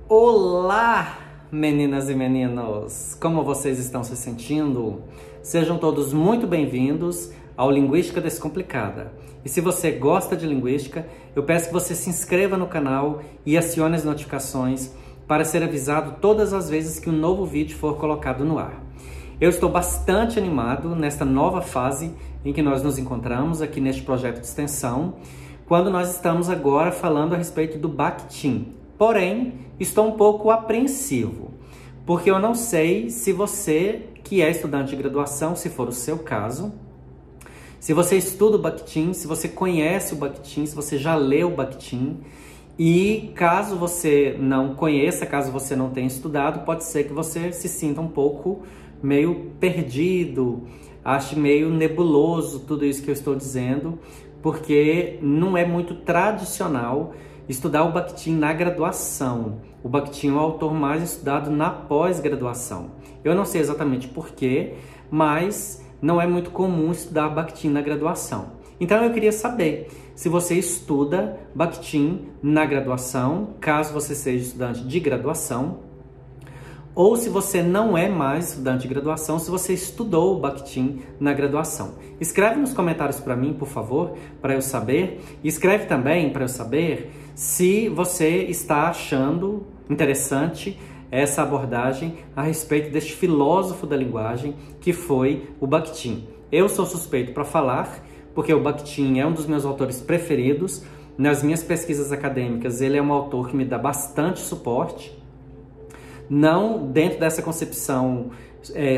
Olá, meninas e meninos! Como vocês estão se sentindo? Sejam todos muito bem-vindos ao Linguística Descomplicada. E se você gosta de linguística, eu peço que você se inscreva no canal e acione as notificações para ser avisado todas as vezes que um novo vídeo for colocado no ar. Eu estou bastante animado nesta nova fase em que nós nos encontramos aqui neste projeto de extensão, quando nós estamos agora falando a respeito do Bakhtin. Porém, estou um pouco apreensivo, porque eu não sei se você, que é estudante de graduação, se for o seu caso, se você estuda o Bakhtin, se você conhece o Bakhtin, se você já leu o Bakhtin, e caso você não conheça, caso você não tenha estudado, pode ser que você se sinta um pouco meio perdido, ache meio nebuloso tudo isso que eu estou dizendo, porque não é muito tradicional estudar o Bakhtin na graduação. O Bakhtin é o autor mais estudado na pós-graduação. Eu não sei exatamente porquê, mas não é muito comum estudar Bakhtin na graduação. Então eu queria saber se você estuda Bakhtin na graduação, caso você seja estudante de graduação, ou se você não é mais estudante de graduação, se você estudou o Bakhtin na graduação. Escreve nos comentários para mim, por favor, para eu saber. E escreve também para eu saber se você está achando interessante essa abordagem a respeito deste filósofo da linguagem que foi o Bakhtin. Eu sou suspeito para falar, porque o Bakhtin é um dos meus autores preferidos. Nas minhas pesquisas acadêmicas, ele é um autor que me dá bastante suporte. Não dentro dessa concepção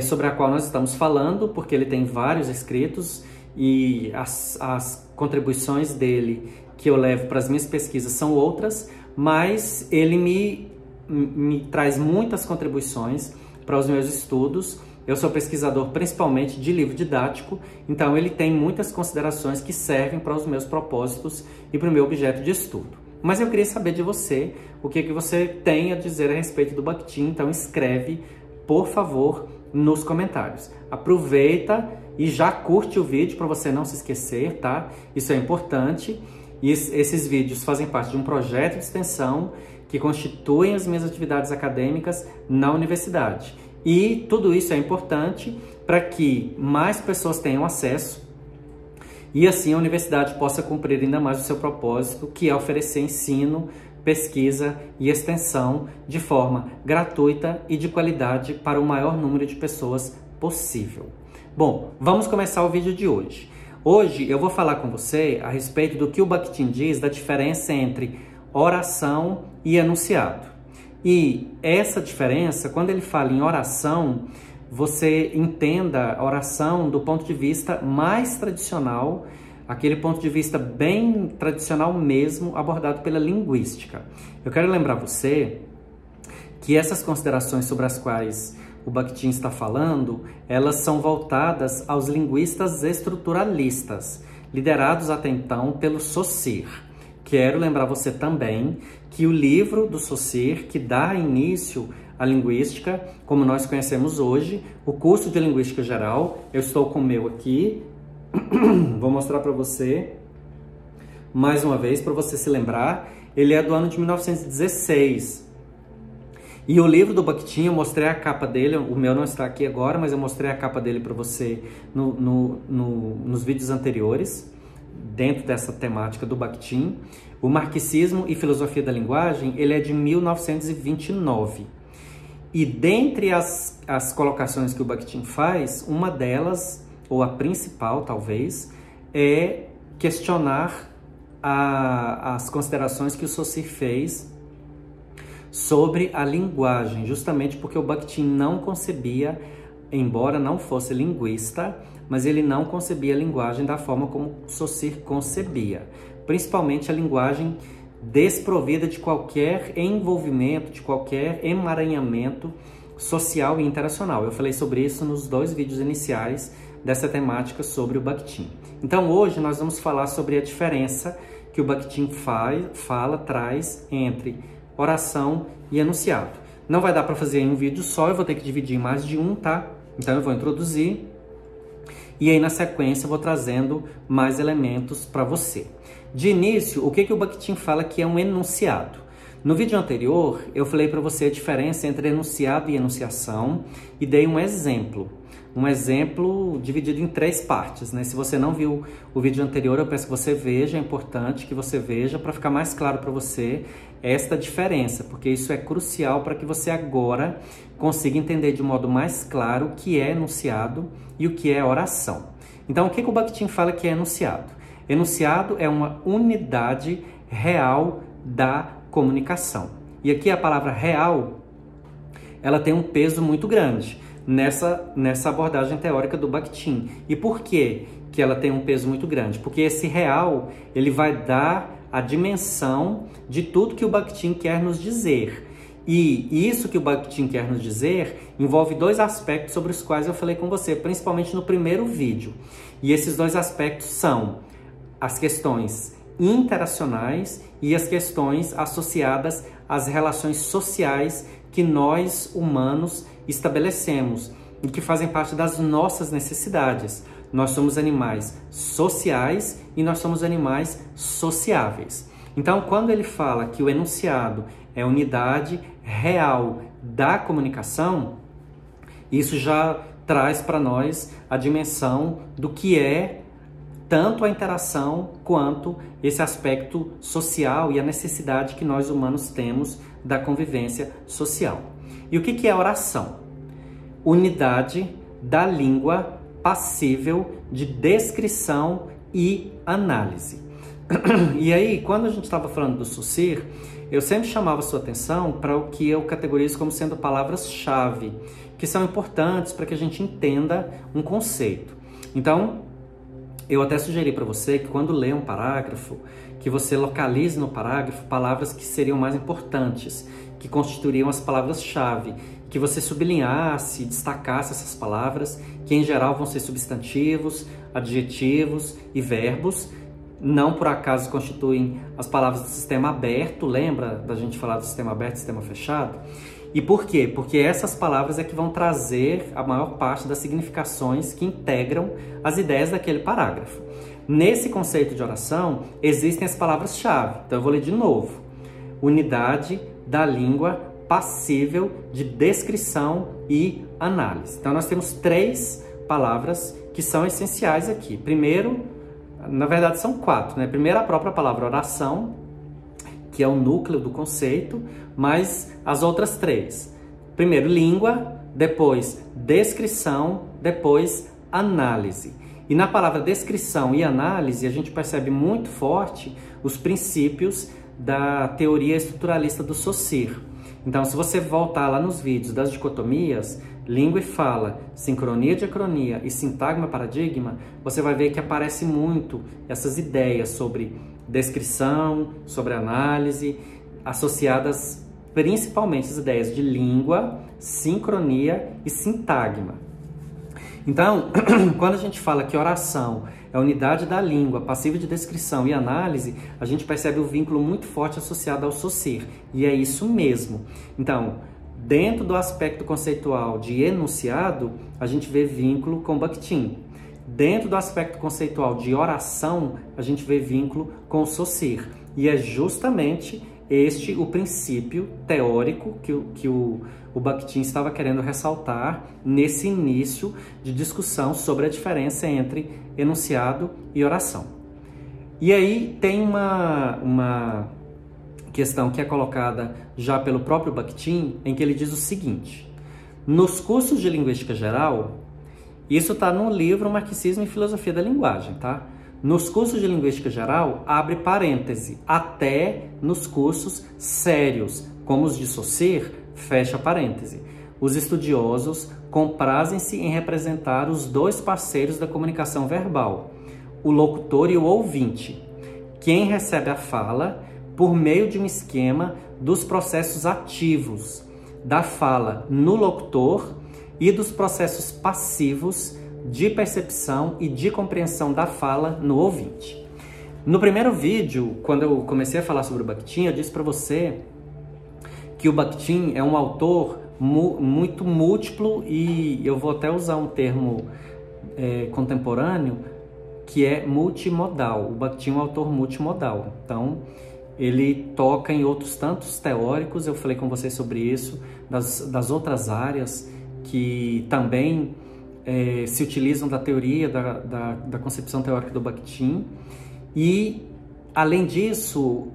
sobre a qual nós estamos falando, porque ele tem vários escritos e as contribuições dele que eu levo para as minhas pesquisas são outras, mas ele me traz muitas contribuições para os meus estudos. Eu sou pesquisador principalmente de livro didático, então ele tem muitas considerações que servem para os meus propósitos e para o meu objeto de estudo. Mas eu queria saber de você o que você tem a dizer a respeito do Bakhtin, então escreve, por favor, nos comentários. Aproveita e já curte o vídeo para você não se esquecer, tá? Isso é importante. E esses vídeos fazem parte de um projeto de extensão que constituem as minhas atividades acadêmicas na universidade. E tudo isso é importante para que mais pessoas tenham acesso e assim a universidade possa cumprir ainda mais o seu propósito, que é oferecer ensino, pesquisa e extensão de forma gratuita e de qualidade para o maior número de pessoas possível. Bom, vamos começar o vídeo de hoje. Hoje eu vou falar com você a respeito do que o Bakhtin diz da diferença entre oração e enunciado. E essa diferença, quando ele fala em oração, você entenda a oração do ponto de vista mais tradicional, aquele ponto de vista bem tradicional mesmo, abordado pela linguística. Eu quero lembrar você que essas considerações sobre as quais o Bakhtin está falando, elas são voltadas aos linguistas estruturalistas, liderados até então pelo Saussure. Quero lembrar você também que o livro do Saussure, que dá início à linguística, como nós conhecemos hoje, o curso de Linguística Geral, eu estou com o meu aqui, vou mostrar para você, mais uma vez, para você se lembrar, ele é do ano de 1916. E o livro do Bakhtin, eu mostrei a capa dele, o meu não está aqui agora, mas eu mostrei a capa dele para você nos vídeos anteriores, dentro dessa temática do Bakhtin. O Marxismo e Filosofia da Linguagem, ele é de 1929. E dentre as colocações que o Bakhtin faz, uma delas, ou a principal talvez, é questionar as considerações que o Saussure fez sobre a linguagem, justamente porque o Bakhtin não concebia, embora não fosse linguista, mas ele não concebia a linguagem da forma como Saussure concebia, principalmente a linguagem desprovida de qualquer envolvimento, de qualquer emaranhamento social e interacional. Eu falei sobre isso nos 2 vídeos iniciais dessa temática sobre o Bakhtin. Então hoje nós vamos falar sobre a diferença que o Bakhtin traz entre oração e enunciado. Não vai dar para fazer em um vídeo só, eu vou ter que dividir em mais de um, tá? Então eu vou introduzir e aí na sequência eu vou trazendo mais elementos para você. De início, o que o Bakhtin fala que é um enunciado? No vídeo anterior, eu falei para você a diferença entre enunciado e enunciação e dei um exemplo dividido em 3 partes, né? Se você não viu o vídeo anterior, eu peço que você veja, é importante que você veja para ficar mais claro para você esta diferença, porque isso é crucial para que você agora consiga entender de modo mais claro o que é enunciado e o que é oração. Então, o que o Bakhtin fala que é enunciado? Enunciado é uma unidade real da comunicação. E aqui a palavra real, ela tem um peso muito grande nessa abordagem teórica do Bakhtin. E por que ela tem um peso muito grande? Porque esse real, ele vai dar a dimensão de tudo que o Bakhtin quer nos dizer. E isso que o Bakhtin quer nos dizer envolve 2 aspectos sobre os quais eu falei com você, principalmente no primeiro vídeo. E esses 2 aspectos são as questões interacionais e as questões associadas às relações sociais que nós, humanos, estabelecemos e que fazem parte das nossas necessidades. Nós somos animais sociais e nós somos animais sociáveis. Então, quando ele fala que o enunciado é a unidade real da comunicação, isso já traz para nós a dimensão do que é tanto a interação quanto esse aspecto social e a necessidade que nós humanos temos da convivência social. E o que é oração? Unidade da língua passível de descrição e análise. E aí, quando a gente estava falando do Saussure, eu sempre chamava sua atenção para o que eu categorizo como sendo palavras-chave, que são importantes para que a gente entenda um conceito. Então, eu até sugeri para você que quando lê um parágrafo, que você localize no parágrafo palavras que seriam mais importantes, que constituiriam as palavras-chave, que você sublinhasse, destacasse essas palavras, que em geral vão ser substantivos, adjetivos e verbos. Não por acaso constituem as palavras do sistema aberto, lembra da gente falar do sistema aberto e sistema fechado? E por quê? Porque essas palavras é que vão trazer a maior parte das significações que integram as ideias daquele parágrafo. Nesse conceito de oração, existem as palavras-chave. Então eu vou ler de novo. Unidade da língua passível de descrição e análise. Então nós temos 3 palavras que são essenciais aqui. Primeiro, na verdade são 4, né? Primeiro a própria palavra oração, que é o núcleo do conceito, mas as outras 3. Primeiro, língua, depois descrição, depois análise. E na palavra descrição e análise, a gente percebe muito forte os princípios da teoria estruturalista do Saussure. Então, se você voltar lá nos vídeos das dicotomias, língua e fala, sincronia, diacronia e sintagma, paradigma, você vai ver que aparece muito essas ideias sobre descrição, sobre análise, associadas principalmente às ideias de língua, sincronia e sintagma. Então, quando a gente fala que oração é a unidade da língua, passível de descrição e análise, a gente percebe o vínculo muito forte associado ao Saussure, e é isso mesmo. Então, dentro do aspecto conceitual de enunciado, a gente vê vínculo com Bakhtin. Dentro do aspecto conceitual de oração, a gente vê vínculo com o Saussure. E é justamente este o princípio teórico que o Bakhtin estava querendo ressaltar nesse início de discussão sobre a diferença entre enunciado e oração. E aí tem uma questão que é colocada já pelo próprio Bakhtin, em que ele diz o seguinte: nos cursos de linguística geral, isso está no livro Marxismo e Filosofia da Linguagem, tá? Nos cursos de linguística geral, abre parêntese, até nos cursos sérios, como os de Saussure, fecha parêntese. Os estudiosos comprazem-se em representar os 2 parceiros da comunicação verbal, o locutor e o ouvinte, quem recebe a fala por meio de um esquema dos processos ativos da fala no locutor e dos processos passivos de percepção e de compreensão da fala no ouvinte. No primeiro vídeo, quando eu comecei a falar sobre o Bakhtin, eu disse para você que o Bakhtin é um autor muito múltiplo e eu vou até usar um termo contemporâneo, que é multimodal. O Bakhtin é um autor multimodal. Então, ele toca em outros tantos teóricos, eu falei com vocês sobre isso, das outras áreas que também se utilizam da teoria, da concepção teórica do Bakhtin. E, além disso,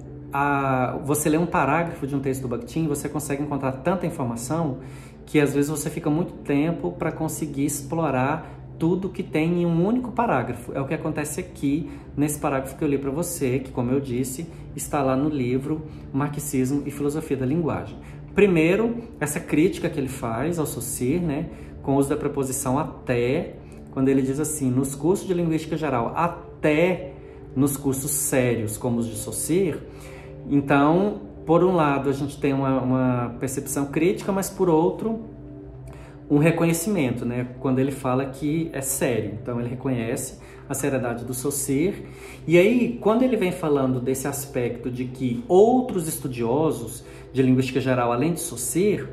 você lê um parágrafo de um texto do Bakhtin, você consegue encontrar tanta informação que às vezes você fica muito tempo para conseguir explorar tudo que tem em um único parágrafo. É o que acontece aqui nesse parágrafo que eu li para você, que, como eu disse, está lá no livro Marxismo e Filosofia da Linguagem. Primeiro, essa crítica que ele faz ao Saussure, né, com o uso da preposição até, quando ele diz assim, nos cursos de linguística geral, até nos cursos sérios, como os de Saussure. Então, por um lado, a gente tem uma percepção crítica, mas por outro, um reconhecimento, né? Quando ele fala que é sério. Então, ele reconhece a seriedade do Saussure. E aí, quando ele vem falando desse aspecto de que outros estudiosos de linguística geral, além de Saussure,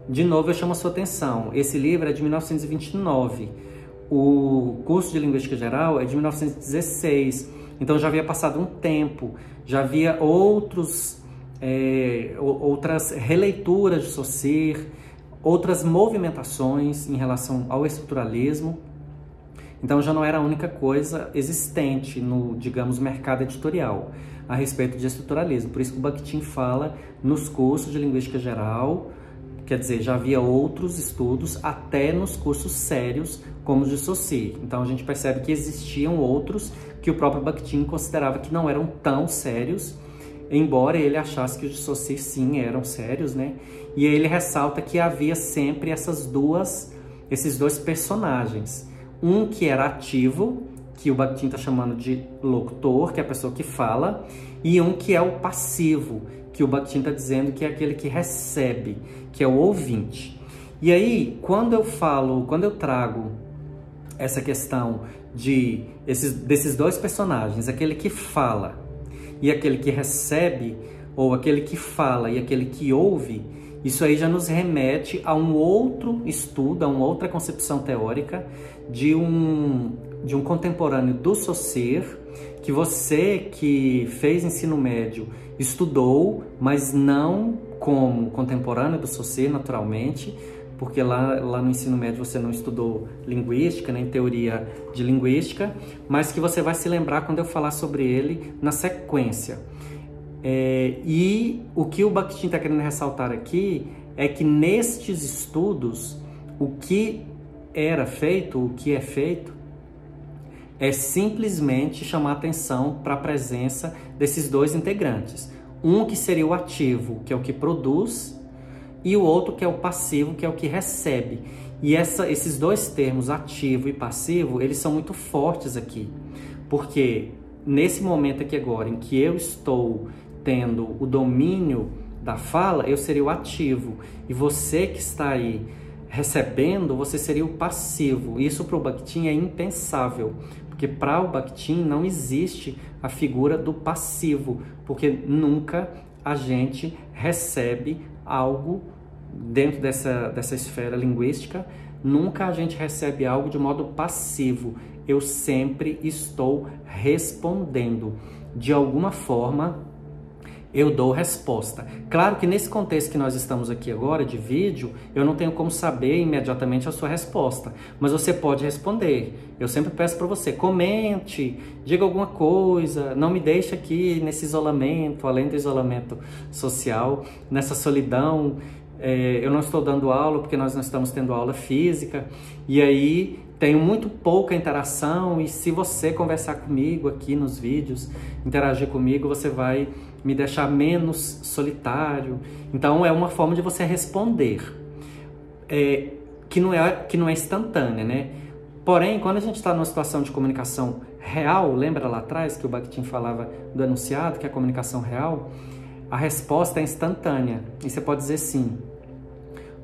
de novo eu chamo a sua atenção. Esse livro é de 1929. O curso de linguística geral é de 1916. Então, já havia passado um tempo. Já havia outras releituras de Saussure, outras movimentações em relação ao estruturalismo. Então já não era a única coisa existente no, digamos, mercado editorial a respeito de estruturalismo. Por isso que o Bakhtin fala nos cursos de linguística geral, quer dizer, já havia outros estudos até nos cursos sérios, como os de Saussure. Então a gente percebe que existiam outros que o próprio Bakhtin considerava que não eram tão sérios, embora ele achasse que os de Saussure sim eram sérios, né? E aí ele ressalta que havia sempre esses dois personagens. Um que era ativo, que o Bakhtin está chamando de locutor, que é a pessoa que fala, e um que é o passivo, que o Bakhtin está dizendo que é aquele que recebe, que é o ouvinte. E aí, quando eu trago essa questão desses dois personagens, aquele que fala e aquele que recebe, ou aquele que fala e aquele que ouve, isso aí já nos remete a um outro estudo, a uma outra concepção teórica de um contemporâneo do Saussure, que você que fez ensino médio estudou, mas não como contemporâneo do Saussure, naturalmente, porque lá no ensino médio você não estudou linguística, nem teoria de linguística, mas que você vai se lembrar quando eu falar sobre ele na sequência. E o que o Bakhtin está querendo ressaltar aqui é que nestes estudos, o que era feito, o que é feito, é simplesmente chamar atenção para a presença desses dois integrantes. Um que seria o ativo, que é o que produz, e o outro que é o passivo, que é o que recebe. E esses dois termos, ativo e passivo, eles são muito fortes aqui, porque nesse momento aqui agora, em que eu estou tendo o domínio da fala, eu seria o ativo, e você que está aí recebendo, você seria o passivo. Isso para o Bakhtin é impensável, porque para o Bakhtin não existe a figura do passivo, porque nunca a gente recebe algo dentro dessa esfera linguística, nunca a gente recebe algo de modo passivo. Eu sempre estou respondendo. De alguma forma, eu dou resposta. Claro que nesse contexto que nós estamos aqui agora, de vídeo, eu não tenho como saber imediatamente a sua resposta, mas você pode responder. Eu sempre peço para você, comente, diga alguma coisa, não me deixe aqui nesse isolamento, além do isolamento social, nessa solidão. Eu não estou dando aula porque nós não estamos tendo aula física, e aí tenho muito pouca interação, e se você conversar comigo aqui nos vídeos, interagir comigo, você vai me deixar menos solitário. Então é uma forma de você responder, que não é instantânea, né? Porém, quando a gente está numa situação de comunicação real, lembra lá atrás que o Bakhtin falava do enunciado, que é a comunicação real, a resposta é instantânea, e você pode dizer sim.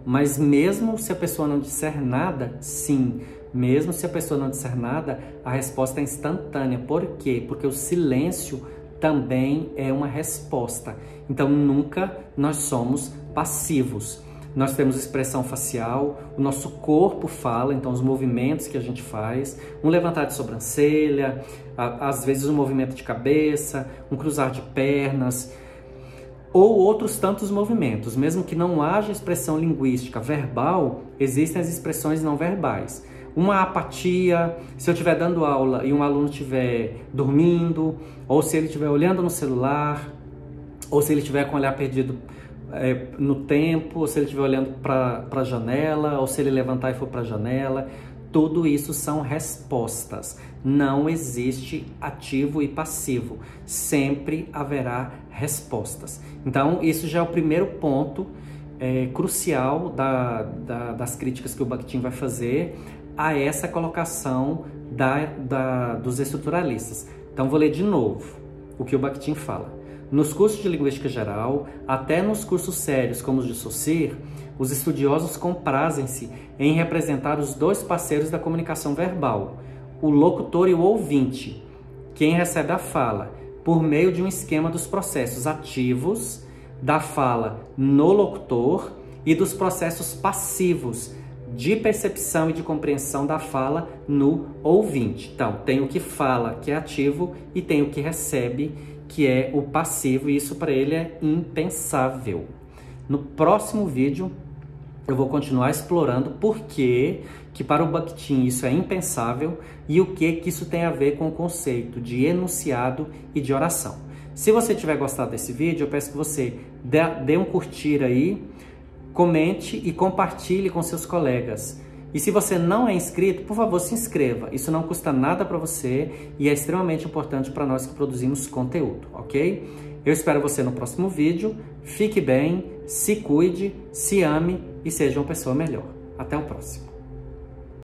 Mas mesmo se a pessoa não disser nada, sim. Mesmo se a pessoa não disser nada, a resposta é instantânea. Por quê? Porque o silêncio também é uma resposta. Então nunca nós somos passivos. nós temos expressão facial, o nosso corpo fala, então os movimentos que a gente faz, um levantar de sobrancelha, às vezes um movimento de cabeça, um cruzar de pernas, ou outros tantos movimentos. Mesmo que não haja expressão linguística verbal, existem as expressões não verbais. Uma apatia, se eu estiver dando aula e um aluno estiver dormindo, ou se ele estiver olhando no celular, ou se ele estiver com o olhar perdido no tempo, ou se ele estiver olhando para a janela, ou se ele levantar e for para a janela, tudo isso são respostas. Não existe ativo e passivo. Sempre haverá respostas. Então, isso já é o primeiro ponto crucial das críticas que o Bakhtin vai fazer a essa colocação dos estruturalistas. Então, vou ler de novo o que o Bakhtin fala. Nos cursos de linguística geral, até nos cursos sérios como os de Saussure, os estudiosos comprazem-se em representar os dois parceiros da comunicação verbal, o locutor e o ouvinte, quem recebe a fala, por meio de um esquema dos processos ativos da fala no locutor e dos processos passivos de percepção e de compreensão da fala no ouvinte. Então, tem o que fala, que é ativo, e tem o que recebe, que é o passivo, e isso para ele é impensável. No próximo vídeo, eu vou continuar explorando por que para o Bakhtin isso é impensável e o que isso tem a ver com o conceito de enunciado e de oração. Se você tiver gostado desse vídeo, eu peço que você dê um curtir aí, comente e compartilhe com seus colegas. E se você não é inscrito, por favor, se inscreva. Isso não custa nada para você e é extremamente importante para nós que produzimos conteúdo, ok? Eu espero você no próximo vídeo. Fique bem, se cuide, se ame e seja uma pessoa melhor. Até o próximo.